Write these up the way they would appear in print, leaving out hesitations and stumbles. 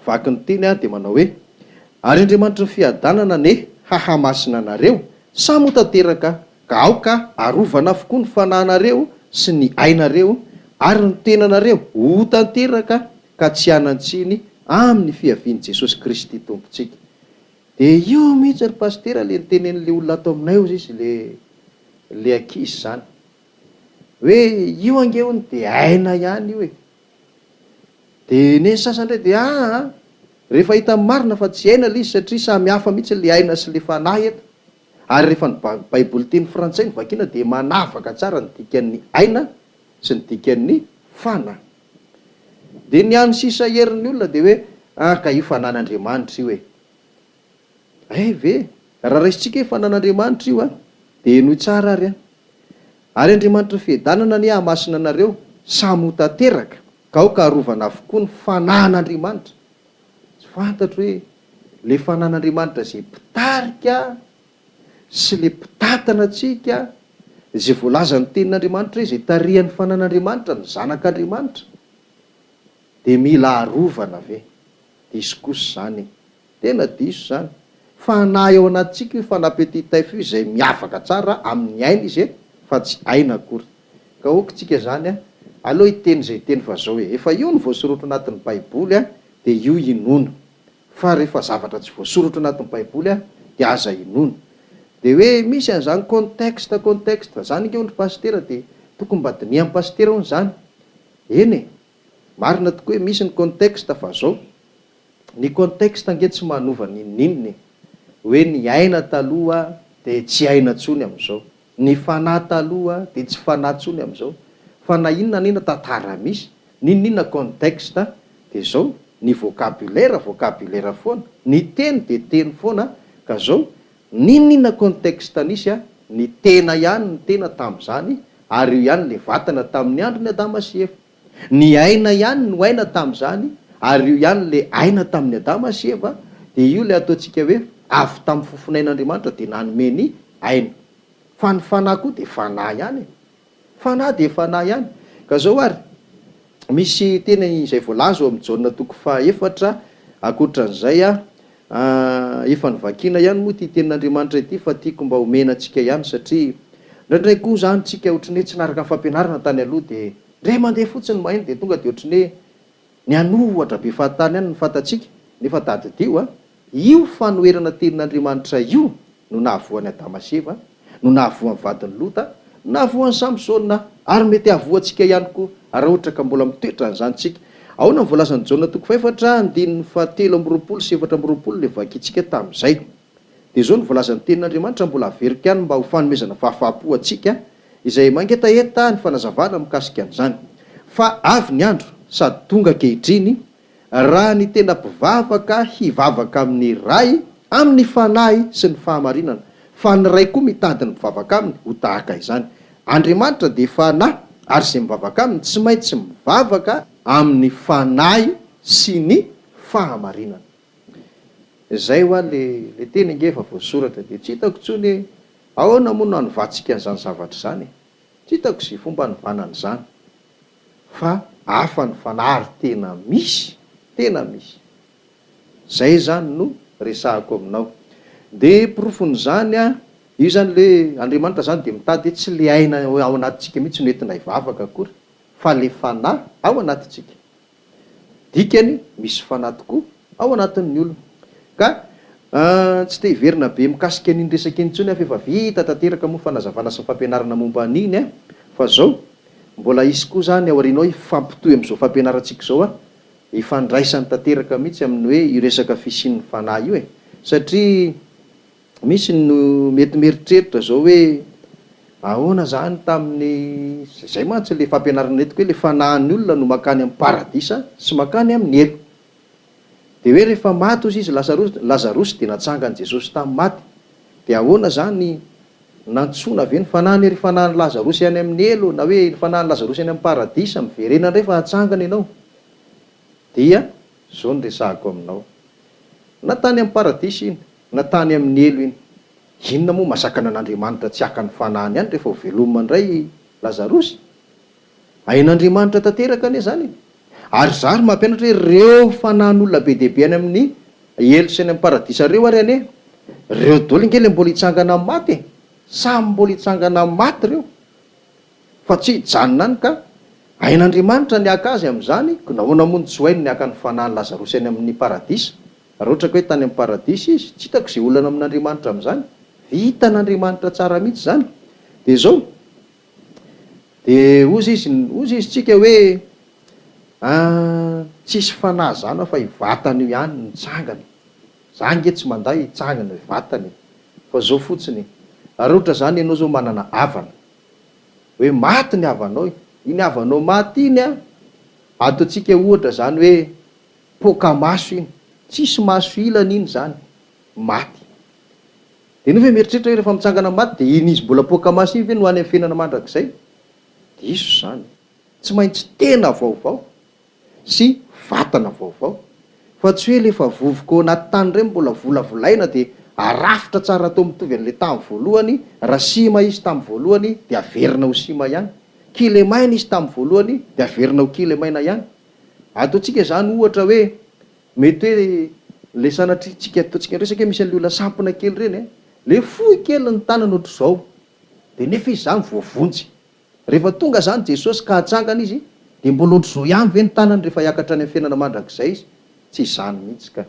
vaky ny teny dia manao hoe ary Andriamanitra ny fiadanana ne hahamasina anareo samy ho tanteraka ka aoka arovana avokoa ny fanahinareo sy ny ainareo ary ny tenanareo ho tanteraka ka tsy hanantsiny amin'ny fiavian'i Jesosy Kristy tompontsika. Dia io mihitsy ry pastera le nitenen'le olona ato aminay ozy izy le ankizy zany hoe io angehony dia aina ihany io e. Dia ny sasany indray dia rehefa hita marina fa tsy aina le izy satria samy hafa mihitsy le aina sy le fanahy eto. Ary rehefa ny baiboly teny frantsay ny vakiana dia manavaka tsara ny dikan'ny aina sy ny dikan'ny fanahy. Dia ny any sisa herin'ny olona dia hoe ka io fanan'Andriamanitra io e. Ve raha raisitsika hoe fanan'Andriamanitra io dia noho tsara ary ary Andriamanitra fiadanana ny hahamasina anareo samy ho tanteraka ka aoka arovana avokoa ny fanan'Andriamanitra. Tsy fantatro hoe le fanan'Andriamanitra izay mpitarika sy le mpitatana antsika izay voalaza ny tenin'Andriamanitra izay tarihan'ny fanan'Andriamanitra ny zanak'Andriamanitra dia mila arovana ve? Diso kosa zany, tena diso zany. Fanahy ao anatintsika io fanapetitaifo io izay miavaka tsara amin'ny aina izy fa tsy aina akory. Ka okontsika zany aloha hiteny izay teny fa zao hoe efa io ny voasoratra anatin'ny baiboly dia io inoana, fa rehefa zavatra tsy voasoratra anatin'ny baiboly dia aza inoana. Dia hoe misy an'izany contexte zany ingehony pastera dia tokony mba dinihan'ny pastera hono zany. Eny marina tokoa hoe misy ny contexte fa zao ny contexte ange tsy manova ninnininy hoe ny aina taloha dia tsy aina tsony amin'izao, ny fanahy taloha dia tsy fanahy tsony amin'izao, fa na inona nina tantara misy ninninona contexte dia zao. Ny vocabulaire foana, ny teny dia teny foana. Ka zao ninninona contexte nisy ny tena ihany ny tena tamin'izany ary io ihany le vatana tamin'ny andro ny Adama sy Eva. Ny aina ihany no aina tamin'izany ary io ihany le aina tamin'ny Adama sy Eva. Dia io le ataontsika hoe avy tamin'ny fofonain'Andriamanitra dia nanome ny aina. Fa ny fanahy koa dia fanahy ihany, fanahy dia fanahy ihany. Ka zao ary misy teny izay voalaza ao amin'ny Jaona 4 ankoatran'izay efa nivakiana ihany moa ty tenin'Andriamanitra ity fa tiako mba homena antsika ihany satria ndraindray koa zany tsika ohatrany hoe tsy naraka ny fampianarana tany aloha dia ndray mandeha fotsiny mahiny dia tonga dia ohatrany hoe ny anohatra be fahatany ihany ny fantatsika nefa tadidio io fanoherana tenin'Andriamanitra io no nahavoan'ny Adama sy Eva, no nahavoan'ny vadiny Lota, no nahavoan'ny Samsona ary mety hahavoantsika ihany koa raha ohatra ka mbola mitoetra an'izany tsika. Ahoana ny voalazan'ny Jaona 4:7-20 le vakitsika tamin'izay. Dia zao ny voalazan'ny tenin'Andriamanitra mbola averika ihany mba ho fanomezana fahafapo antsika izay mangetaheta ny fanazavana mikasika an'izany. Fa avy ny andro sady tonga ankehitriny raha ny tena mpivavaka hivavaka amin'ny ray amin'ny fanahy sy ny fahamarinana, fa ny ray koa mitady ny mivavaka aminy ho tahaka izany. Andriamanitra dia fanahy ary izay mivavaka aminy tsy maintsy mivavaka amin'ny fanahy sy ny fahamarinana. Izay ho le teny ange efa voasoratra dia tsy hitako tsony ahoana moa no hanovatsika an'izany zavatra izany. Tsy hitako izay fomba hanovanan'izany fa hafa ny fanahy ary tena misy. Zay zany no resahako aminao. Dia porofon'izany io zany le Andriamanitra zany dia mitady tsy le aina ao anatintsika mihitsy no entina hivavaka akory fa le fanahy ao anatintsika. Dikany misy fanahy tokoa ao anatin'ny olona. Ka tsy te hiverina be mikasika an'iny resaka iny intsony fa efa vita tanteraka moa fanazavana sy fampianarana momba an'iny fa zao mbola isy koa zany ao aorianao hifampitohy amin'izao fampianarantsika zao hifandraisany tanteraka mihitsy amin'ny hoe io resaka fisian'ny fanahy io satria misy no mety mieritreritra zao hoe ahoana zany tamin'ny zay mantsy le fampianarana etiko hoe le fanahin'ny olona no makany amin'ny paradisa sy makany amin'ny elo. Dia hoe rehefa maty ozy izy Lazarosy dia natsangany Jesosy tamin'ny maty. Dia ahoana zany nantsona ve ny fanahiny ery fanahin'ny Lazarosy any amin'ny elo na hoe fanahin'ny Lazarosy any amin'ny paradisa miverena indray fa hatsangany ianao. Dia zao ny resahako aminao. Na tany amin'ny paradisa iny, na tany amin'ny elo iny, inona moa masakana an'Andriamanitra tsy haka ny fanahiny ihany rehefa ho velomina indray Lazarosy? Ain'Andriamanitra tanteraka anie zany. Ary zary mampianatra hoe reo fanahin'olona be dehibe any amin'ny elo sy any amin'ny paradisa reo ary ane, reo daholo ngely mbola hitsangana amin'ny maty e, samy mbola hitsangana amin'ny maty reo, fa tsy hijanona any ka ain'Andriamanitra niaka azy amin'izany. Nahoana moa ny joainy niaka ny fanahin'ny Lazarosy any amin'ny paradisa? Raha ohatra ka hoe tany amin'ny paradisa izy, tsy hitako izay olana amin'Andriamanitra amin'izany, vitan'Andriamanitra tsara mihitsy zany. De zao de ozy izy tsika hoe tsisy fanahy zany fa hivatany io ihany nitsangana, za nge tsy manday hitsangana vatany, fa zao fotsiny raha ohatra zany ianao zao manana havana hoe maty ny havanao, iny havanao maty iny ataontsika ohatra zany hoe poka maso iny, tsisy maso ilana iny zany, maty. De nao ve mieritreritra hoe rehefa mitsangana maty de iny izy mbola poka maso iny ve no any amin'ny fiainana mandrakizay? Diso zany, tsy maintsy tena vaovao sy vatana vaovao, fa tsy hoe lefa vovoka ao anaty tany ireny mbola volavolaina de arafitra tsara atao mitovy an'le tamin'ny voalohany. Raha sima izy tamin'ny voalohany de averina ho sima ihany, kile maina izy tamin'ny voalohany de averina ho kile maina ihany. Ataontsika zany ohatra hoe mety hoe le sanatritsika ataontsika resaka hoe misy an'le olona sampona kely reny le fohy kely ny tanany ohatr'izao, de nefa izy zany voavonjy. Rehefa tonga zany Jesosy ka hatsangana izy de mbola ohatr'izao ihany ve ny tanany rehefa hiakatra any amin'ny fiainana mandrakizay izy? Tsy izany mihitsy ka,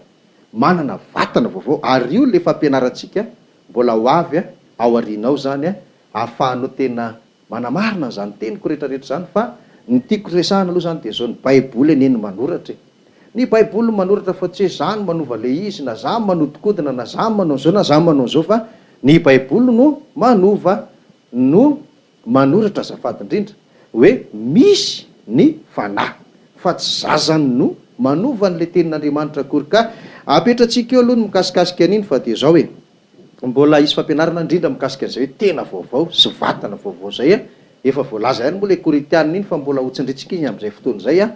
manana vatana vaovao. Ary io le fampianarantsika mbola ho avy ao aoriana ao zany ahafahanao tena manamarina zany teniko rehetrarehetra zany. Fa ny tiako resahana aloha zany de zao, ny Baiboly eny no manoratra. Ny Baiboly manoratra fa tsy hoe zany manova le izy, na zany manodikodina, na zany manao zao, na zany manao zao, fa ny Baiboly no manova, no manoratra azafady indrindra hoe misy ny fanahy, fa tsy zazany no manova n'le tenin'Andriamanitra akory. Ka apetratsika eo aloha ny mikasikasika an'iny, fa de zao hoe mbola isy fampianarana indrindra mikasika an'izay hoe tena vaovao sy vatana vaovao zay efa voalaza ihany moa le Korintianina iny, fa mbola ho tsindritsika iny amin'izay fotoana zay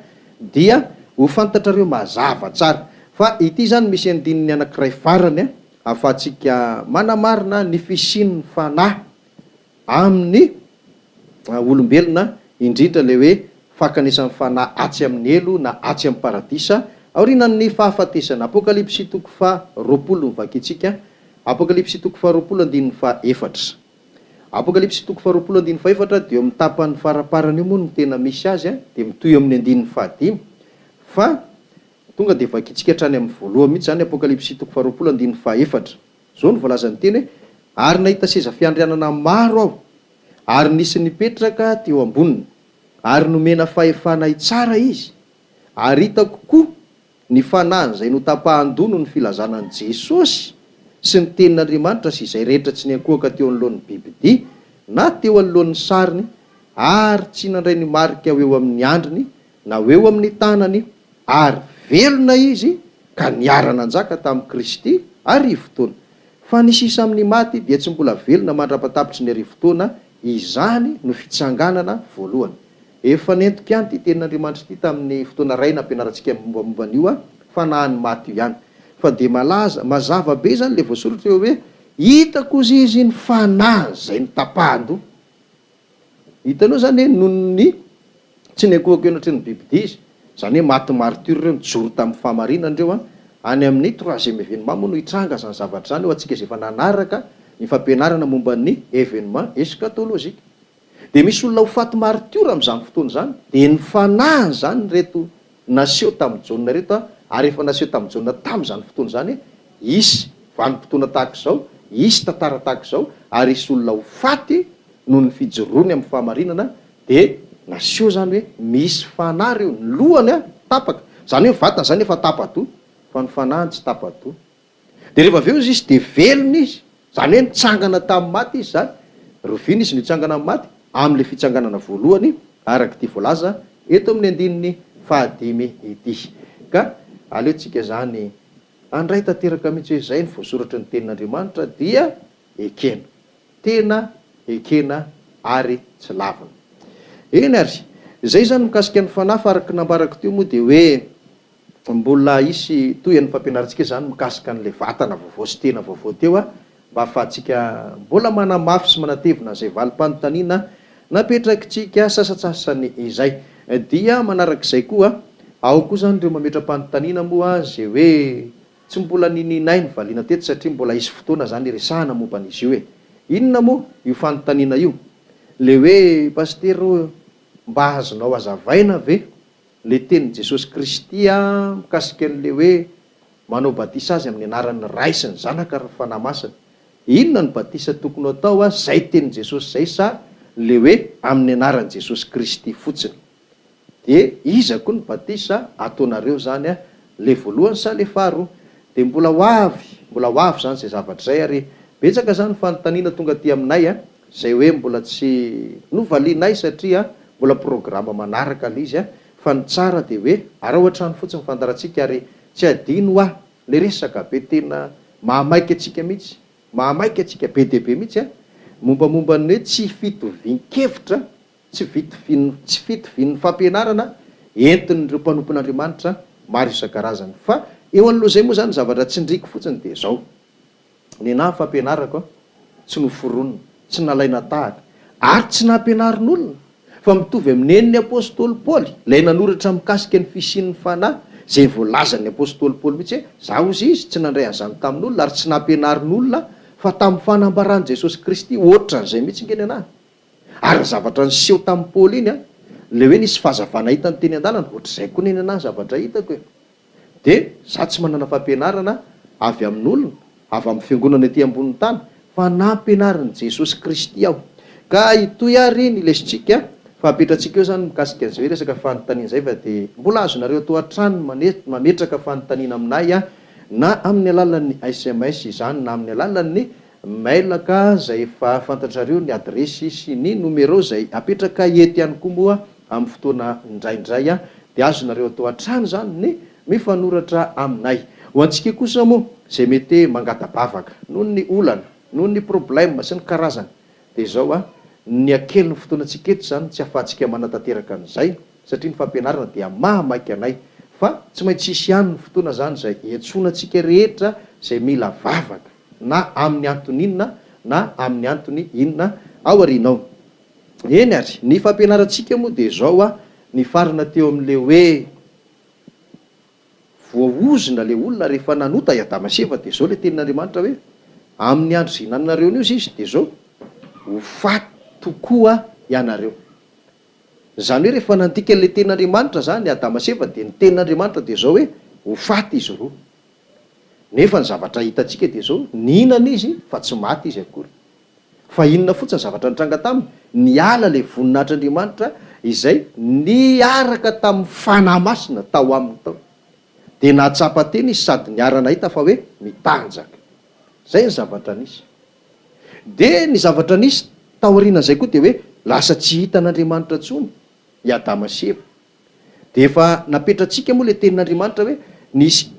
dia ho fantatrareo mazava tsara. Fa ity zany misy andininy anankiray farany ahafahantsika manamarina ny fisian'ny fanahy amin'ny olombelona, indrindra le hoe fakanisan'ny fanahy atsy amin'ny elo na atsy amin'ny paradisa aorinan'ny fahafatesana. Apokalipsy toko faha-roapolo ny vakitsika, Apokalipsy toko faha-roapolo andininy faha-efatra. Apokalipsy toko faha-roapolo andininy faha-efatra de eo amin'ny tapany faraparany io moa no tena misy azy de mitoy amin'ny andininy faha-dimy, fa tonga de vakitsika hatrany amin'ny voalohany mihitsy zany Apokalipsy toko faha-roapolo andininy faha-efatra. Zao no voalazany teny hoe ary nahita seza fiandrianana maro aho, ary nisy nipetraka teo amboniny, ary nomena fahefana tsara izy, ary hitako koa ny fanahiny izay notapahan-doha ny filazanan'i Jesosy sy ny tenin'Andriamanitra sy izay rehetra tsy niankohaka teo anoloan'ny bibidia na teo anoloan'ny sariny, ary tsy nandray ny marika ho eo amin'ny andriny na ho eo amin'ny tanany, ary velona izy ka niara-nanjaka tamin'i Kristy arivo-taona. Fa ny sisa amin'ny maty dia tsy mbola velona mandrapatapitry ny arivo-taona, izany no fitsanganana voalohany. Efa nentoka ihany ty tenin'Andriamanitra ity tamin'ny fotoana ray nampianarantsika mombamomba an'io fanahin'ny maty io ihany. Fa de mazava be zany le voasoratra eo hoe hitako izy ny fanahy zay nitapahan-doha. Hitanao zany hoe noho ny tsy niankohako eo anatrehan'ny bibidia izy, zany hoe maty martyr reo nijoro tamin'ny fahamarinana reo any amin'ny troisième événement moa no hitranga zany zavatra zany ho antsika izay efa nanaraka ny fampianarana momba ny événement eschatologique. De misy olona ho faty martyr amin'izany fotoana zany, de ny fanahy zany reto naseho tamin'ny jauna reto ary efa naseho tamin'ny jauna tamin'izany fotoana zany isy vanim-potoana tahaka izao, isy tantara tahaka izao, ary isy olona ho faty noho ny fijoroany amin'ny fahamarinana, de naseho zany hoe misy fanahy reo, ny lohany tapaka, zany hoe vatana zany efa tapa-doha, fa ny fanahiny tsy tapa-doha. De rehefa avy eo izy de velona izy, zany hoe nitsangana tamin'ny maty izy zany, rovina izy nitsangana amin'ny maty amin'le fitsanganana voalohany araka ty voalaza eto amin'ny andininy faha-dimy ity. Ka aleontsika zany andray tanteraka mihitsy hoe zay ny voasoratra ny tenin'Andriamanitra dia ekena, tena ekena ary tsy lavina. Eny ary zay zany mikasika ny fanahy, fa araka nambarako teo moa de hoe mbola isy toy an'ny fampianarantsika zany mikasika an'le vatana vaovao sy tena vaovao teo mba ahafahantsika mbola manamafy sy manatevina zay valim-panontaniana napetrakitsika sasasasany izay. Dia manarak'izay koa Ao koa zany ireo mametra-panontaniana moa zay hoe tsy mbola nininay ny valiana teto satria mbola isy fotoana zany resahana momba an'izy io hoe inona moa io fanontaniana io, le hoe paster mba azonao azavaina ve le tenin' Jesosy Kristy mikasika an'le hoe manao batisa azy amin'ny anaran'ny Ray sy ny Zanaka ary ny fanahy masina, inona ny batisa tokony atao zay tenin' Jesosy zay sa le hoe amin'ny anaran'i Jesosy Kristy fotsiny? De iza koa ny batisa ataonareo zany le voalohany sa le faharoa? De mbola ho avy zany zay zavatra zay, ary betsaka zany fanontaniana tonga aty aminay zay hoe mbola tsy novalianay satria mbola programa manaraka le izy fa ny tsara de hoe arao an-trano fotsiny fandarantsika, ary tsy adino le resaka be tena mahamaiky atsika mihitsy, mahamaiky atsika be deabe mihitsy mombamomba ny hoe tsy fitovian-kevitra, tsy fitovian'ny fampianarana entin'ireo mpanompon'Andriamanitra maro isan-karazany. Fa eo an'loha zay moa zany zavatra tsindriko fotsiny de zao: ny nahy fampianarako tsy noforonina, tsy nalaina tahaka, ary tsy nampianarin'olona, fa mitovy amin'ny eniny apôstôly Paoly lay nanoratra mikasika ny fisian'ny fanahy, zay voalazan'ny apôstôly Paoly mihitsy hoe za ozy izy tsy nandray an'izany tamin'olona ary tsy nampianarin'olona fa tamin'ny fanambaran'i Jesosy Kristy, ohatran'izay mihitsy ngeny anahy. Ary zavatra niseho tamin'ny Paoly iny le hoe nisy fahazavana hitany teny an-dalana, ohatr'izay koa neny anahy zavatra hitako de za tsy manana fampianarana avy amin'olona, avy amin'ny fiangonana ety ambonin'ny tany, fa nampianarin'i Jesosy Kristy aho. Ka itoy ary ny lesitsika fampetratsika eo zany mikasika an'izay resaka fanontaniana zay, fa de mbola azonareo atao an-trano mametraka fanontaniana aminay na amin'ny alalan'ny SMS izany na amin'ny alalan'ny mail zay efa fantatrareo ny adresy sy ny numéro zay apetraka ety ihany koa moa amin'ny fotoana indraindray de azonareo atao an-trano zany ny mifanoratra aminay. Ho antsika kosa moa zay mety mangadabavaka noho ny olana, noho ny problème sy ny karazany, de zao ny akeliny fotoana antsika eto zany tsy afahantsika manatanteraka an'izay satria ny fampianarana dia mahamaiky anay, fa tsy maintsy isy ihany ny fotoana zany zay iantsonantsika rehetra zay mila vavaka na amin'ny antony inona na amin'ny antony inona ao arinao. Eny ary ny fampianarantsika moa de zao ny farana teo amin'le hoe voaozina le olona rehefa nanota Adamaseva, de zao le tenin'Andriamanitra hoe amin'ny andro zay nanareo nio izy de zao ho faty tokoa ianareo. Zany hoe rehefa nandika le tenin'Andriamanitra zany Adamaseva de ny tenin'Andriamanitra de zao hoe ho faty izy roa. Nefa ny zavatra hitantsika de zao ninana izy fa tsy maty izy akory, fa inona fotsiny zavatra nitranga taminy, niala le voninahitr'Andriamanitra izay niaraka tamin'ny fanahy masina tao aminy tao, de nahatsapa teny izy sady niarana hita fa hoe mitanjaka. Zay ny zavatra nisy. De ny zavatra nisy taorianan'izay koa de hoe lasa tsy hitan'Andriamanitra tsony i Adamaseva. De efa napetratsika moa le tenin'Andriamanitra hoe nisy